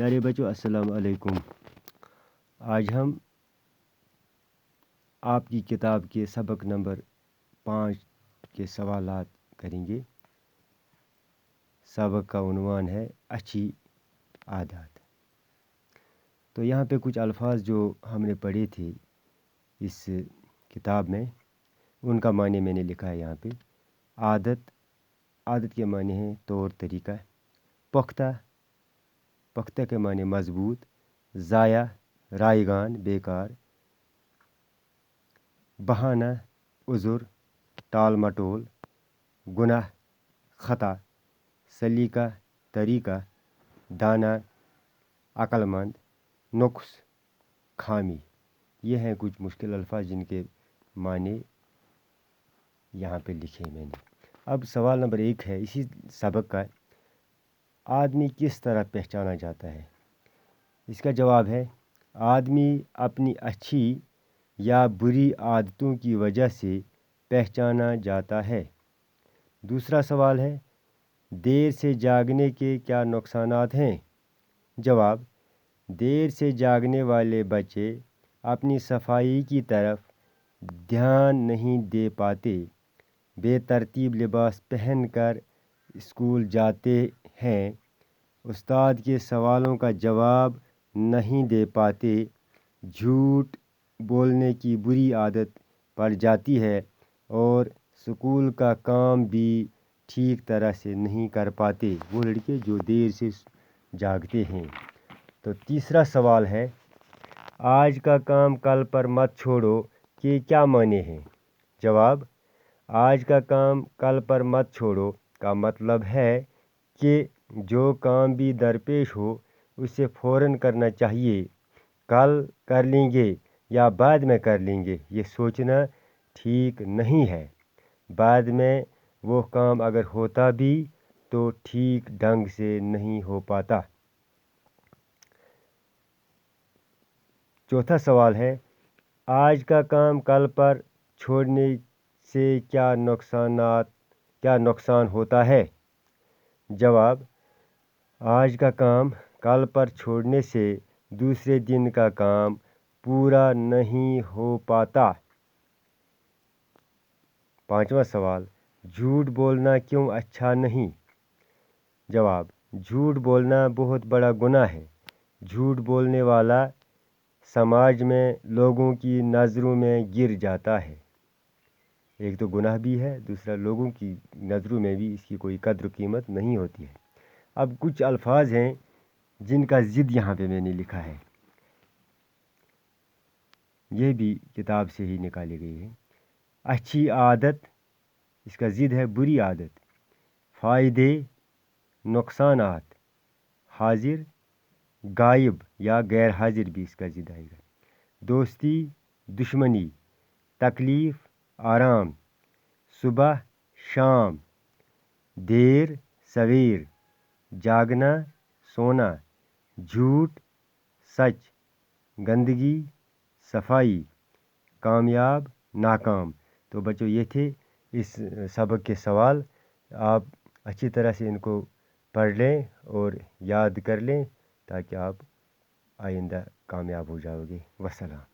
प्यारे बच्चों, अस्सलाम वालेकुम। आज हम आपकी किताब के सबक नंबर 5 के सवालात करेंगे। सबक का उन्वान है अच्छी आदत। तो यहाँ पे कुछ अल्फाज जो हमने पढ़े थे इस किताब में, उनका माने मैंने लिखा है यहाँ पे। आदत, आदत के माने हैं तौर तरीका। पुख्ता, पुख्ता के माने मजबूत। ज़ाया, रायगान, बेकार। बहाना, उज़ुर, टाल मटोल। गुनाह, ख़ता। सलीका, तरीका। दाना, अक्लमंद। नुक्स, खामी। ये हैं कुछ मुश्किल अल्फाज जिनके माने यहाँ पे लिखे मैंने। अब सवाल नंबर 1 है इसी सबक का, आदमी किस तरह पहचाना जाता है? इसका जवाब है, आदमी अपनी अच्छी या बुरी आदतों की वजह से पहचाना जाता है। दूसरा सवाल है, देर से जागने के क्या नुकसानात हैं? जवाब, देर से जागने वाले बच्चे अपनी सफाई की तरफ ध्यान नहीं दे पाते, बेतरतीब लिबास पहनकर स्कूल जाते हैं, उस्ताद के सवालों का जवाब नहीं दे पाते, झूठ बोलने की बुरी आदत पड़ जाती है और स्कूल का काम भी ठीक तरह से नहीं कर पाते, वो लड़के जो देर से जागते हैं। तो तीसरा सवाल है, आज का काम कल पर मत छोड़ो के क्या माने हैं? जवाब, आज का काम कल पर मत छोड़ो का मतलब है कि जो काम भी दरपेश हो उसे फ़ौरन करना चाहिए। कल कर लेंगे या बाद में कर लेंगे, ये सोचना ठीक नहीं है। बाद में वो काम अगर होता भी तो ठीक ढंग से नहीं हो पाता। चौथा सवाल है, आज का काम कल पर छोड़ने से क्या नुकसान होता है? जवाब, आज का काम कल पर छोड़ने से दूसरे दिन का काम पूरा नहीं हो पाता। पांचवा सवाल, झूठ बोलना क्यों अच्छा नहीं? जवाब, झूठ बोलना बहुत बड़ा गुनाह है। झूठ बोलने वाला समाज में लोगों की नज़रों में गिर जाता है। एक तो गुनाह भी है, दूसरा लोगों की नज़रों में भी इसकी कोई कद्र कीमत नहीं होती है। अब कुछ अल्फाज हैं जिनका ज़िद यहाँ पे मैंने लिखा है, ये भी किताब से ही निकाली गई है। अच्छी आदत, इसका ज़िद है बुरी आदत। फ़ायदे, नुकसानात। हाजिर, गायब या गैर हाजिर भी इसका ज़िद आएगा। दोस्ती, दुश्मनी। तकलीफ़, आराम। सुबह, शाम। देर, सवेर। जागना, सोना। झूठ, सच। गंदगी, सफाई। कामयाब, नाकाम। तो बच्चों, ये थे इस सबक के सवाल। आप अच्छी तरह से इनको पढ़ लें और याद कर लें ताकि आप आइंदा कामयाब हो जाओगे। वस्सलाम।